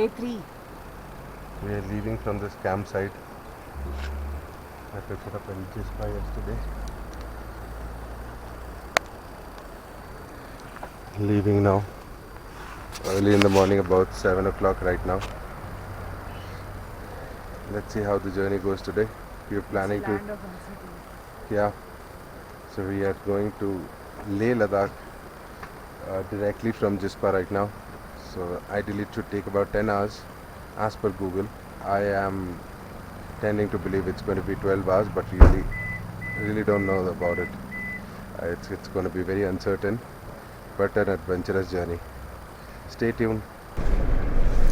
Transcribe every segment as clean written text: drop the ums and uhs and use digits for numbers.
Day 3. We are leaving from this campsite. I picked it up in Jispa yesterday. Leaving now. Early in the morning, about 7 o'clock right now. Let's see how the journey goes today. We are planning to. Land of uncertainty. Yeah. So we are going to Leh Ladakh directly from Jispa right now. So ideally it should take about 10 hours as per Google. I am tending to believe it's going to be 12 hours, but really don't know about it. It's going to be very uncertain, but an adventurous journey. Stay tuned.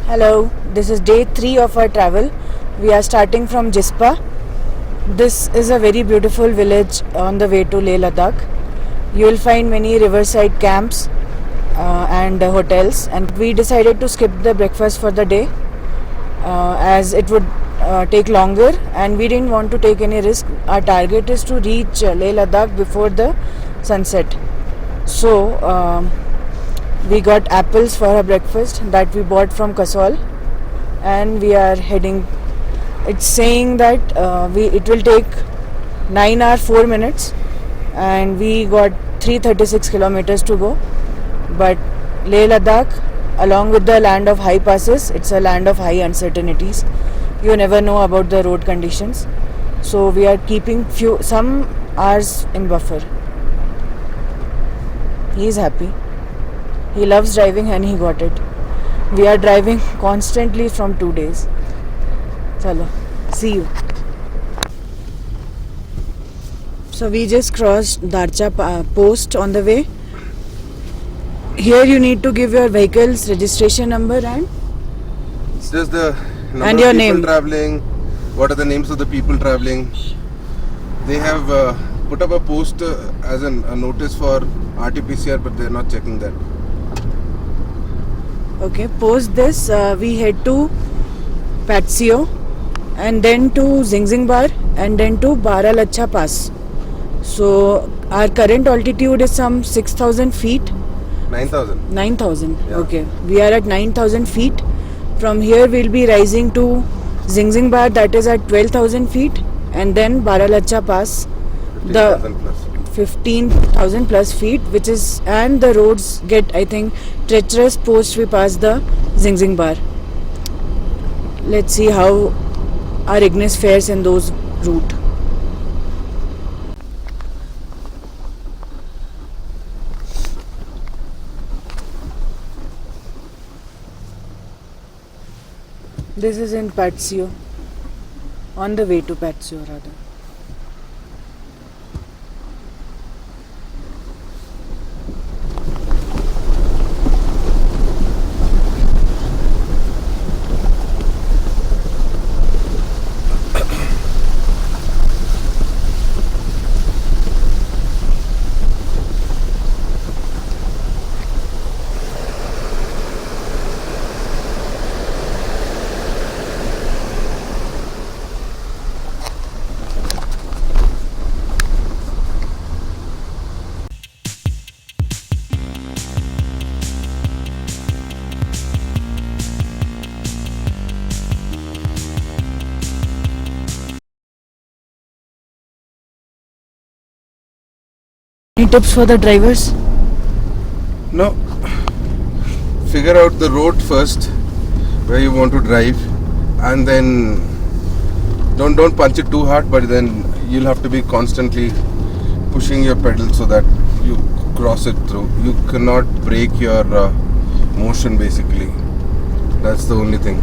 Hello, this is day 3 of our travel. We are starting from Jispa. This is a very beautiful village on the way to Leh Ladakh. You will find many riverside camps and hotels, and we decided to skip the breakfast for the day as it would take longer, and we didn't want to take any risk. Our target is to reach Leh Ladakh before the sunset. So we got apples for our breakfast that we bought from Kasol, and we are heading. It's saying that it will take 9 hours 4 minutes, and we got 336 kilometers to go. But Leh Ladakh, along with the land of high passes, it's a land of high uncertainties. You never know about the road conditions, so we are keeping some hours in buffer. He is happy. He loves driving and he got it. We are driving constantly from 2 days. Chalo, see you. So we just crossed Darcha post on the way. Here you need to give your vehicle's registration number and It's just the number And of your people name. traveling. What are the names of the people traveling? They have put up a post as a notice for RT-PCR, but they're not checking that. okay, post this we head to Patsio and then to Zingzingbar and then to Baralacha Pass. So our current altitude is some 6,000 feet. 9,000. 9,000. Yeah. Okay, we are at 9,000 feet. From here we'll be rising to Zingzingbar, that is at 12,000 feet, and then Baralacha Pass, 15,000 plus. 15,000 plus feet, which is, and the roads get, I think, treacherous post we pass the Zingzingbar. Let's see how our Ignis fares in those route. This is in Patsio, on the way to Patsio rather. Any tips for the drivers? No. Figure out the road first, where you want to drive, and then don't punch it too hard. But then you'll have to be constantly pushing your pedal so that you cross it through. You cannot break your motion. Basically, that's the only thing.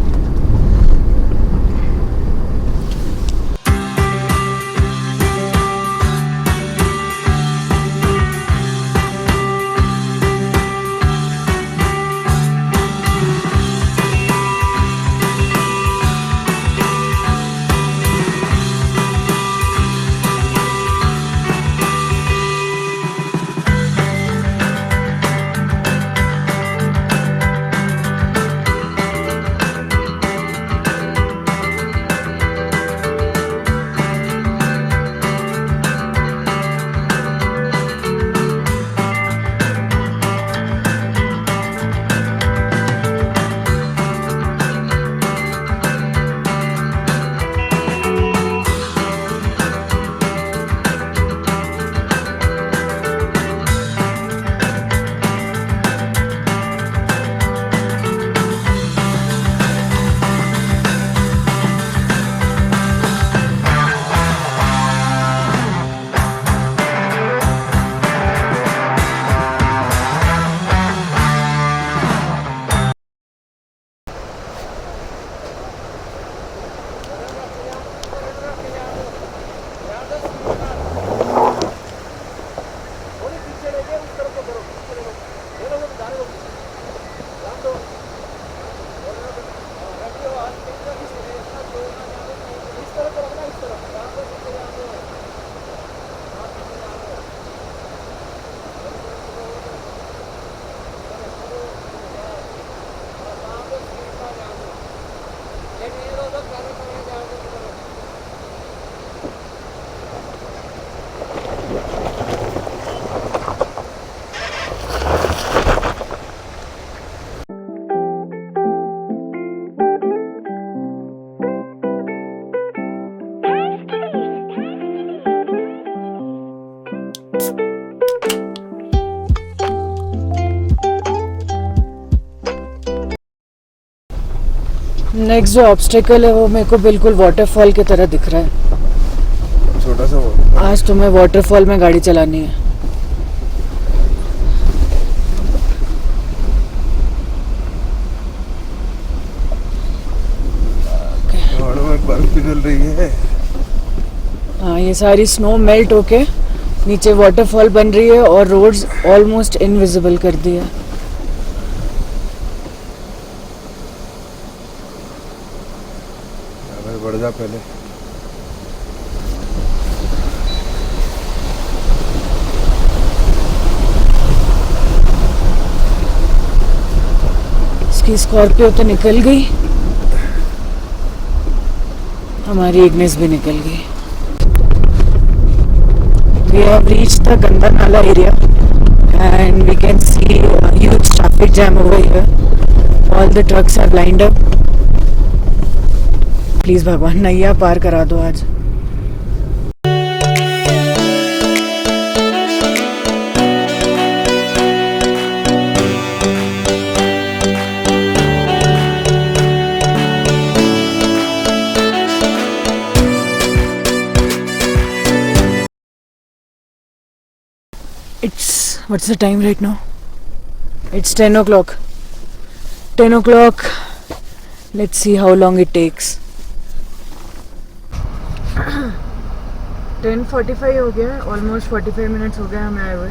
Next जो obstacle है वो मेरे को बिल्कुल waterfall की तरह दिख रहा है। छोटा सा वो। आज तुम्हें वाटरफॉल में गाड़ी चलानी है। पहाड़ों में बर्फ पिघल रही है। हाँ, ये सारी स्नो मेल्ट होके नीचे वाटरफॉल बन रही है और रोड्स ऑलमोस्ट इनविजिबल कर दी है। भाई बढ़ जा पहले। इसकी स्कॉर्पियो तो निकल गई, हमारी इग्निस भी निकल गई। We have reached the Ganda Nala area and we can see a huge traffic jam over here. All the trucks are lined up. Please भगवान नैया पार करा दो आज। What's the time right now? It's 10 o'clock. 10 o'clock. Let's see how long it takes. 10:45 हो गया, almost 45 minutes हो गए हमें आए हुए।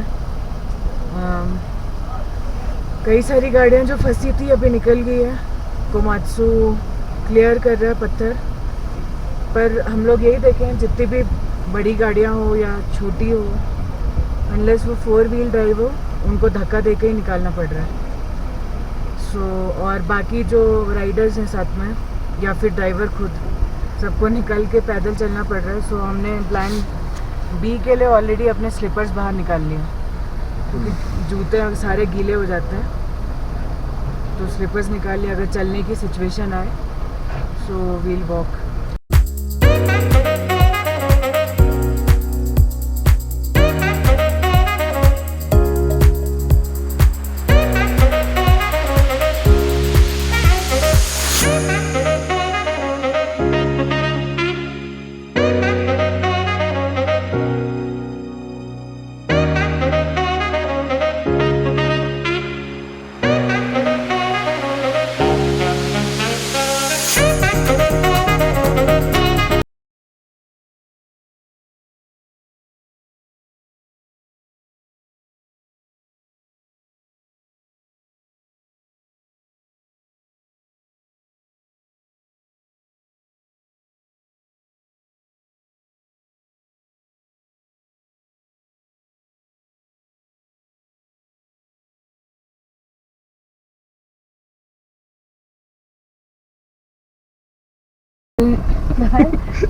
कई सारी गाड़ियाँ जो फंसी थी अभी निकल गई है। कोमात्सू क्लियर कर रहा है पत्थर, पर हम लोग यही देखें जितनी भी बड़ी गाड़ियाँ हो या छोटी हो, अनलेस वो 4 व्हील ड्राइव हो, उनको धक्का दे के ही निकालना पड़ रहा है। और बाकी जो राइडर्स हैं साथ में या फिर ड्राइवर खुद, सबको निकल के पैदल चलना पड़ रहा है। हमने प्लान बी के लिए ऑलरेडी अपने स्लीपर्स बाहर निकाल लिए, क्योंकि जूते सारे गीले हो जाते हैं। तो स्लीपर्स निकाल लिए, अगर चलने की सिचुएशन आए so we'll walk.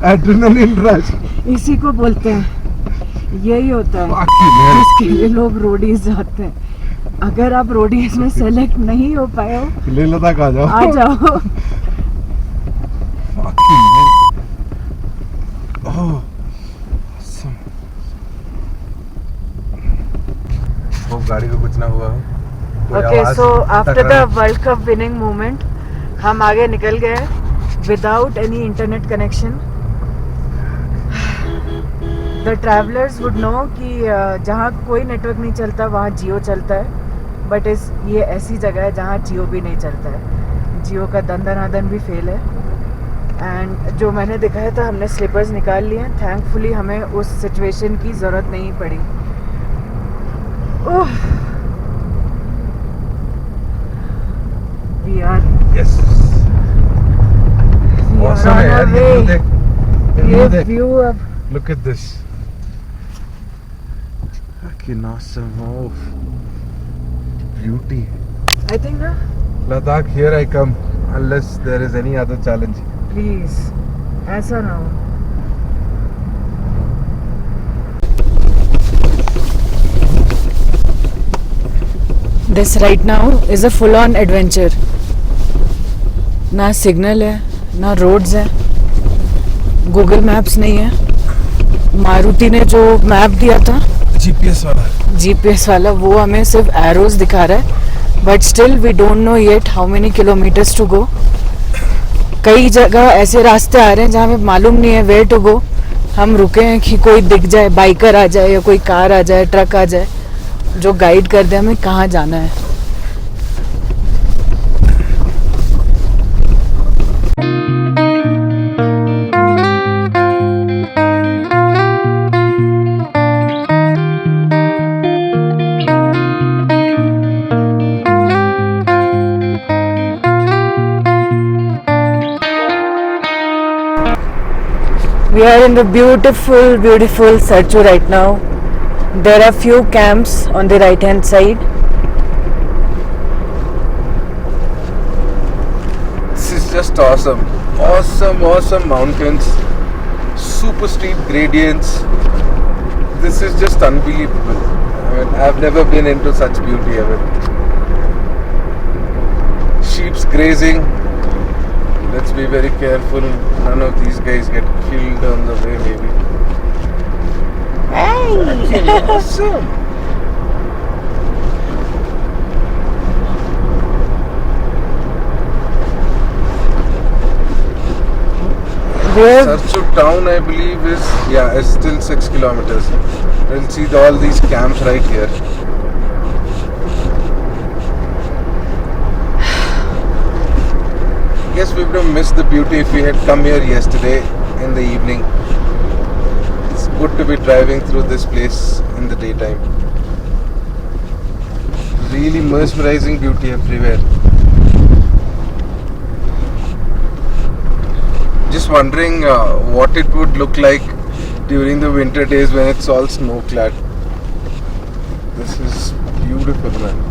Adrenaline rush इसी को बोलते हैं, यही होता है जिसके लिए लोग रोडीज जाते हैं। अगर आप रोडीज में सेलेक्ट नहीं हो पाए हो, लेह लद्दाख आ जाओ। आ जाओ। होप गाड़ी को कुछ ना हुआ हो। Okay, so after the world cup winning moment हम आगे निकल गए without any internet connection. The travellers would know कि जहाँ कोई नेटवर्क नहीं चलता वहाँ जियो चलता है, बट ये ऐसी जगह है जहाँ जियो भी नहीं चलता है। जियो का दंदनादन भी फेल है। एंड जो मैंने दिखाया था, हमने स्लीपर्स निकाल लिए। थैंकफुली हमें उस सिचुएशन की ज़रूरत नहीं पड़ी। ओह, वी आर Awesome है यार, ये view देख, ये view देख। व्यू अब Look at this. Fucking awesome. Oh, beauty. I think na, Ladakh, here I come. Unless there is any other challenge. please, ऐसा ना हो। This right now is a full-on adventure. ना signal है, ना roads है, Google maps नहीं है। मारुति ने जो मैप दिया था जीपीएस वाला, वो हमें सिर्फ एरोज दिखा रहा है, but still we don't know yet how many kilometres to go. कई जगह ऐसे रास्ते आ रहे हैं जहाँ पे मालूम नहीं है वेयर टू गो. हम रुके हैं कि कोई दिख जाए, बाइकर आ जाए या कोई कार आ जाए, ट्रक आ जाए, जो गाइड कर दे हमें कहाँ जाना है. We are in the beautiful, beautiful Sarchu right now. There are few camps on the right hand side. This is just awesome. Awesome mountains. Super steep gradients. This is just unbelievable. I mean, I've never been into such beauty ever. Sheep's grazing. Let's be very careful. None of these guys get killed on the way, maybe. Hey! Awesome! Sarchu town, I believe, is still 6 kilometers. We'll see all these camps right here. Guess we would have missed the beauty if we had come here yesterday in the evening. It's good to be driving through this place in the daytime. Really mesmerizing beauty everywhere. Just wondering what it would look like during the winter days when it's all snow-clad. This is beautiful, man.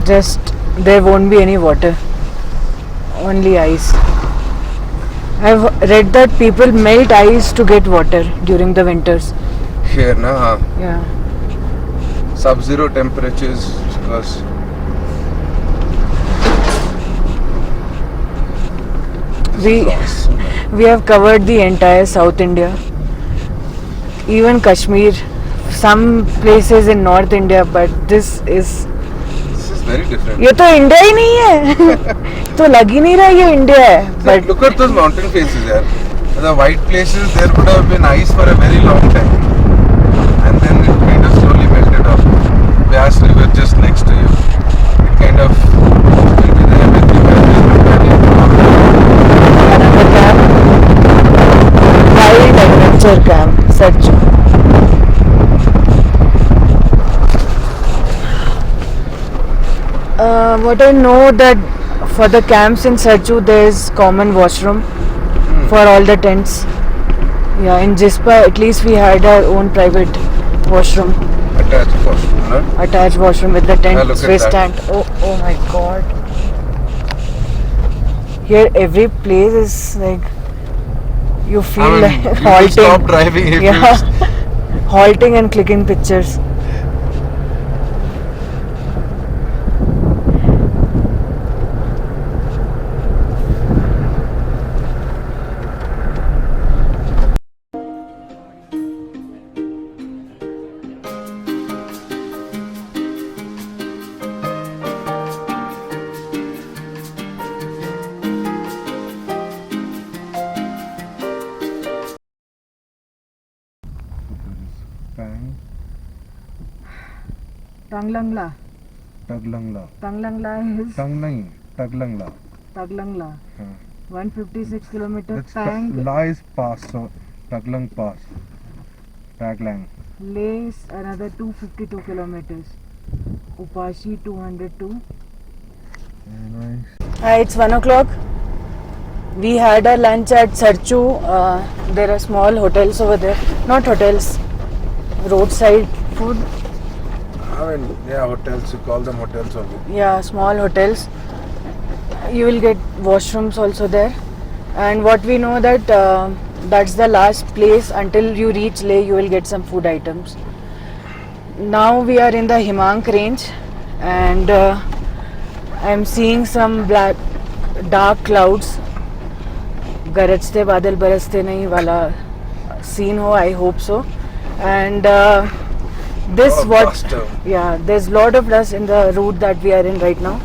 Just there won't be any water, only ice. I've read that people melt ice to get water during the winters. Here, na? Yeah. Sub-zero temperatures, of course. We have covered the entire South India, even Kashmir, some places in North India, but this is very different. ये तो India ही नहीं है. तो लग ही नहीं रहा ये India है. But look at those mountain faces there. The white places, there would have been ice for a very long time, and then it kind of slowly melted off. Vyas River just next to you. It kind of will be there with you. Another camp, wild adventure camp, Sarchu. What I know that for the camps in Sarchu there is common washroom for all the tents. Yeah, in Jispa at least we had our own private washroom. Attached washroom, huh? Attached washroom with the tent, look at Swiss that. tent. Oh my god. Here every place is like you feel like you will halting. stop driving if Yeah, halting and clicking pictures. Tanglangla. Taglangla. Tanglangla is Tanglai. Taglangla. Taglangla. 156 kilometers. That's Tang La is pass, so Taglang pass. Taglang. Leh is another 252 kilometers. Upashi 202. Nice. Hi, it's 1 o'clock. We had our lunch at Sarchu. There are small hotels over there. Not hotels, roadside food. I mean, yeah, hotels, you call them hotels only. Yeah, small hotels. You will get washrooms also there. And what we know that that's the last place until you reach Leh, you will get some food items. Now we are in the Himank range and I'm seeing some dark clouds. गरजते बादल बरसते नहीं वाला scene हो, I hope so. And this Oh, what dust. yeah, there's lot of dust in the route that we are in right now.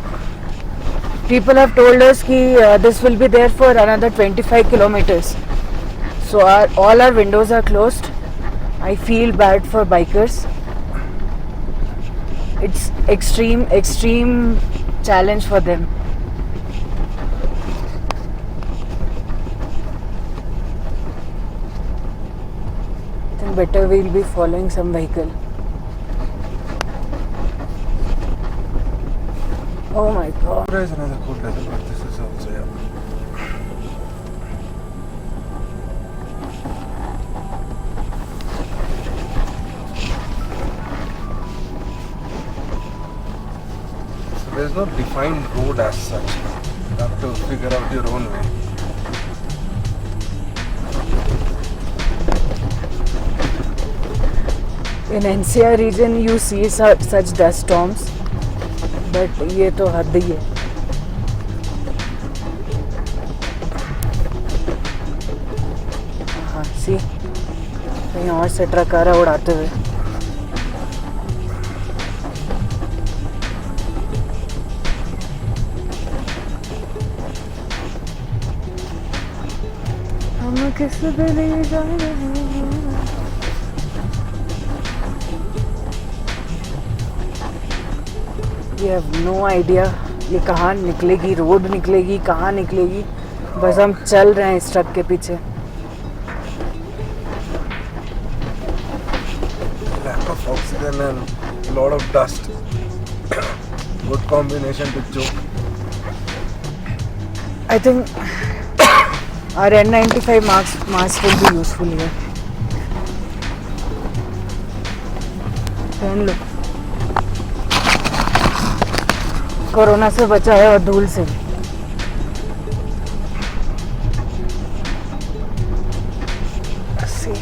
People have told us that this will be there for another 25 kilometers. So all our windows are closed. I feel bad for bikers. It's extreme challenge for them. I think better we'll be following some vehicle. Oh my god. There is another cool leather, but this is also, yeah. So there's no defined road as such. You have to figure out your own way. In NCR region you see such dust storms, but ये तो हद ही है. हाँ, see, कहीं और से truck आ रहा है उड़ाते हुए. हम किस पे ले जा रहे हैं? We have no idea ये कहाँ निकलेगी, रोड निकलेगी, कहाँ निकलेगी. बस हम चल रहे हैं इस ट्रक के पीछे. Lack of oxygen and a lot of dust. Good combination to choke. I think our N95 mask will be useful here. पहन लो. कोरोना से बचा है और धूल से. See.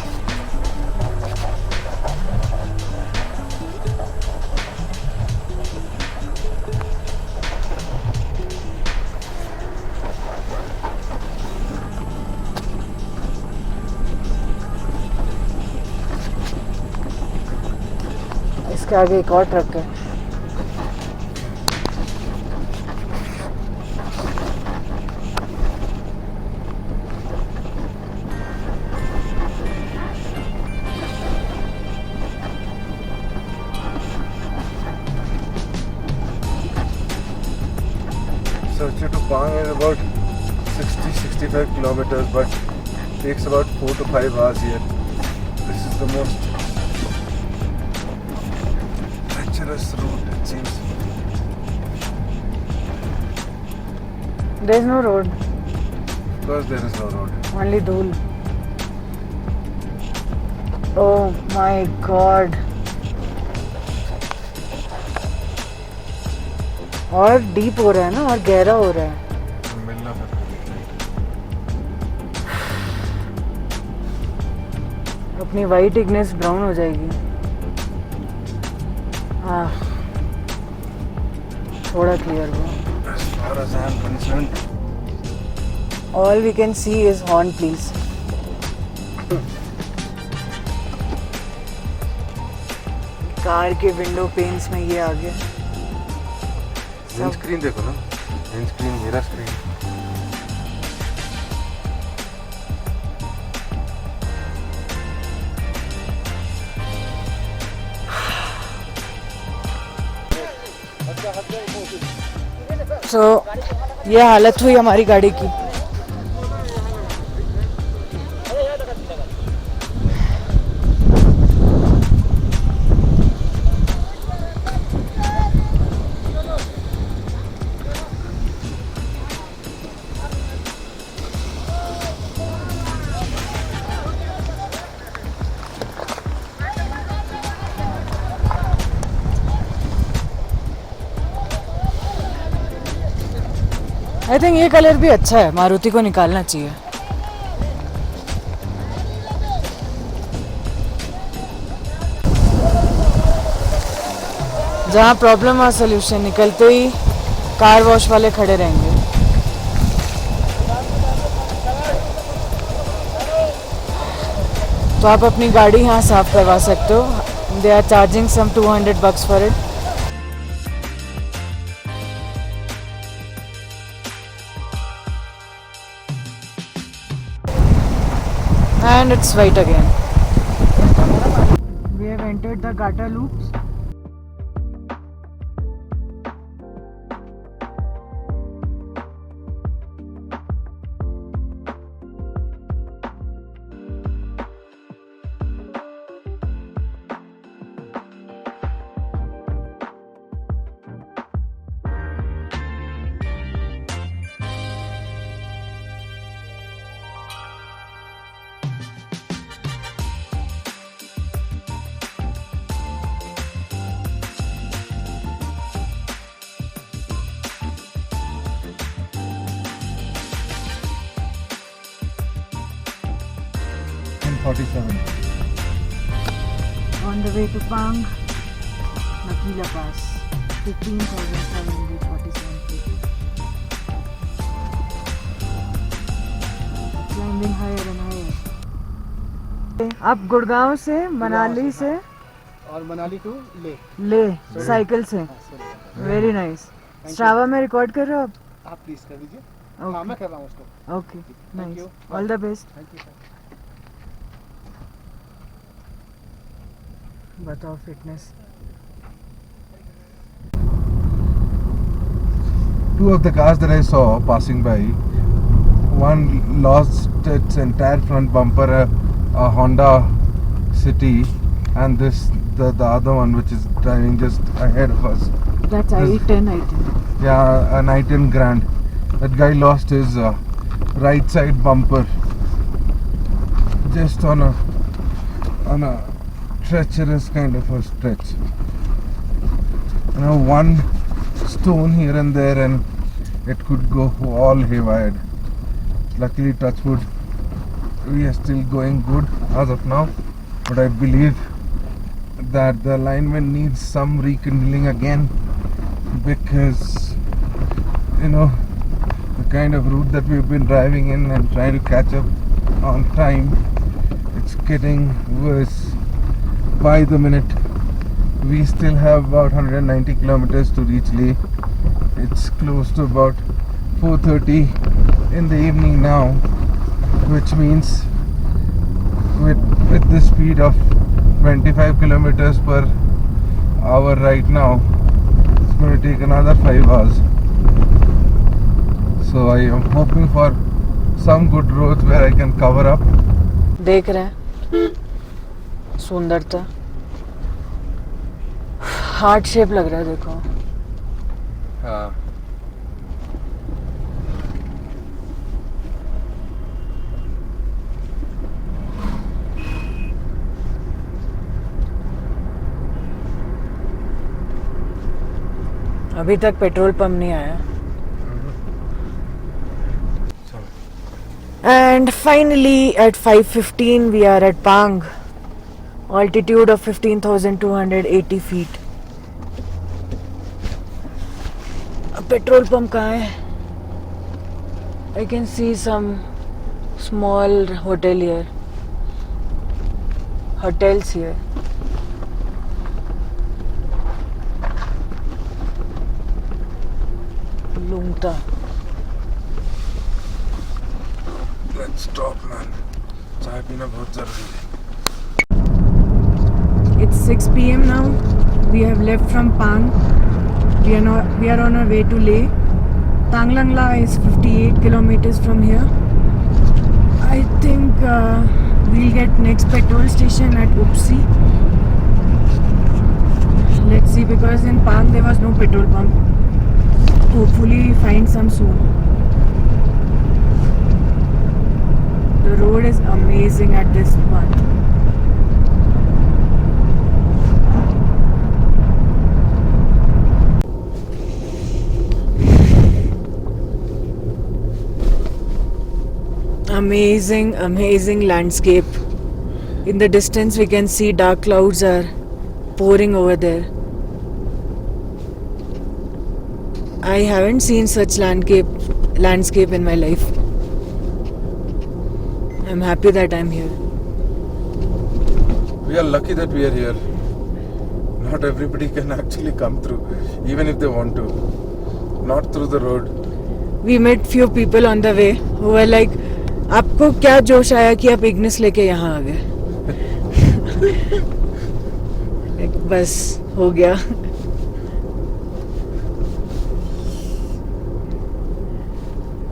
इसके आगे एक और ट्रक है. Sochi to Pang is about 60-65 kilometers, but takes about 4 to 5 hours here. This is the most treacherous route, it seems. There is no road. Of course there is no road. Only धूल. Oh my god. और deep हो रहा है ना, और गहरा हो रहा है. मिलना अपनी वाइट इग्नेस ब्राउन हो जाएगी. हाँ, थोड़ा क्लियर हुआ. As far as I am concerned, All we can see is horn, please. Car के विंडो पेन्स में ये आ गया. मेन स्क्रीन देखो ना. मेन स्क्रीन मेरा स्क्रीन. So, ये हालत हुई हमारी गाड़ी की. आई थिंक ये कलर भी अच्छा है. मारुति को निकालना चाहिए. जहाँ प्रॉब्लम और सोल्यूशन निकलते ही कार वॉश वाले खड़े रहेंगे. तो आप अपनी गाड़ी यहाँ साफ करवा सकते हो. They are charging some $200 for it. And it's white again. We have entered the Gata loops. On the way to Pang, Nakila Pass, 15,547 feet. Climbing higher and higher. आप गुड़गांव से मनाली से और मनाली टू ले साइकिल से वेरी नाइस स्ट्रावा में record कर रहे हो आप प्लीज कर दीजिए आप हाँ मैं कर रहा हूँ उसको okay nice you. All the best thank you sir बताओ fitness Two of the cars that I saw passing by, one lost its entire front bumper, a Honda City, and the other one which is driving just ahead of us. That's i10 I think Yeah, an i10 Grand. That guy lost his right side bumper just on a treacherous kind of a stretch. You know, one stone here and there and it could go all haywire. Luckily, touch wood, we are still going good as of now, but I believe that the alignment needs some rekindling again, because you know the kind of route that we've been driving in and trying to catch up on time, it's getting worse by the minute. We still have about 190 kilometers to reach Leh. It's close to about 4:30 in the evening now, which means with the speed of 25 kilometers per hour right now, it's going to take another 5 hours. So I am hoping for some good roads where I can cover up. देख रहे हैं सुंदरता heart shape लग रहा है देखो अभी तक पेट्रोल पंप नहीं आया And finally at 5:15 we are at Pang, altitude of 15,280 feet. Petrol pump कहाँ है? I can see some small hotel here. Hotels here. Lungta. Let's stop, man. चाय पीना बहुत जरूरी है. It's 6 p.m. now. We have left from Pang. We are on our way to Leh. Tanglangla is 58 kilometers from here. I think we'll get next petrol station at Upsi. Let's see, because in Pang there was no petrol pump. Hopefully we find some soon. The road is amazing at this part. Amazing landscape. In the distance we can see dark clouds are pouring over there. I haven't seen such landscape in my life. I'm happy that I'm here. We are lucky that we are here. Not everybody can actually come through, even if they want to. Not through the road. We met few people on the way who were like, आपको क्या जोश आया कि आप Ignis लेके यहाँ आ गए? बस हो गया.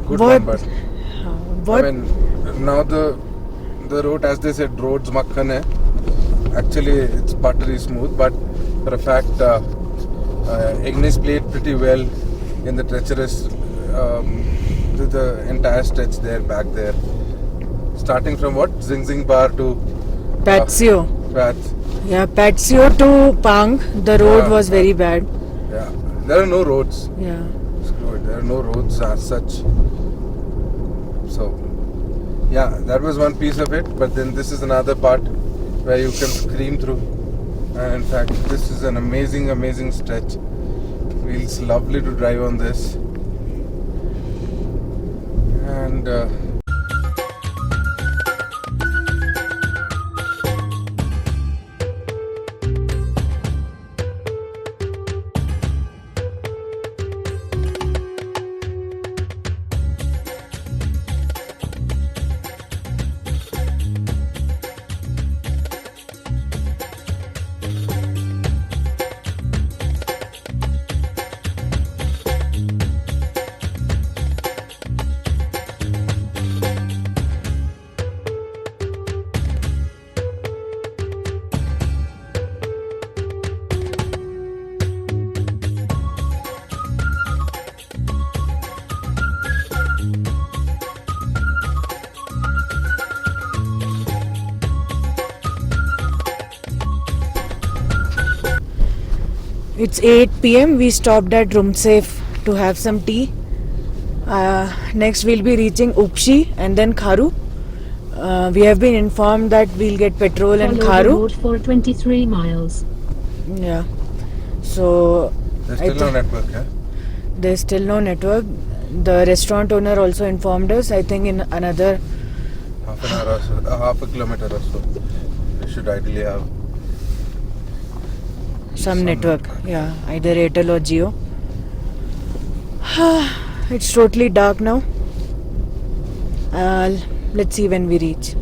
Good बहुत- one, but हाँ, I बहुत mean, now the road, as they said, roads makhan hai. Actually, it's buttery smooth, but for a fact, Ignis played pretty well in the treacherous, the entire stretch there, back there. Starting from what? Zing Bar to Patsio. Path. Yeah, Patsio to Pang, the road Yeah. was very bad. Yeah, there are no roads. Yeah. Screw it, there are no roads as such. So, yeah, that was one piece of it. But then this is another part where you can scream through. And in fact, this is an amazing, amazing stretch. Feels lovely to drive on this. And It's 8 p.m. We stopped at Room Safe to have some tea. Next, we'll be reaching Upshi and then Kharu. We have been informed that we'll get petrol in Follow the Kharu. road for 23 miles. Yeah. So there's I still no thi- network, yeah? there's still no network. The restaurant owner also informed us. I think in another Half an hour or so, half a kilometer or so. We should ideally have some network. network. Yeah, either Airtel or Jio. It's totally dark now. Let's see when we reach.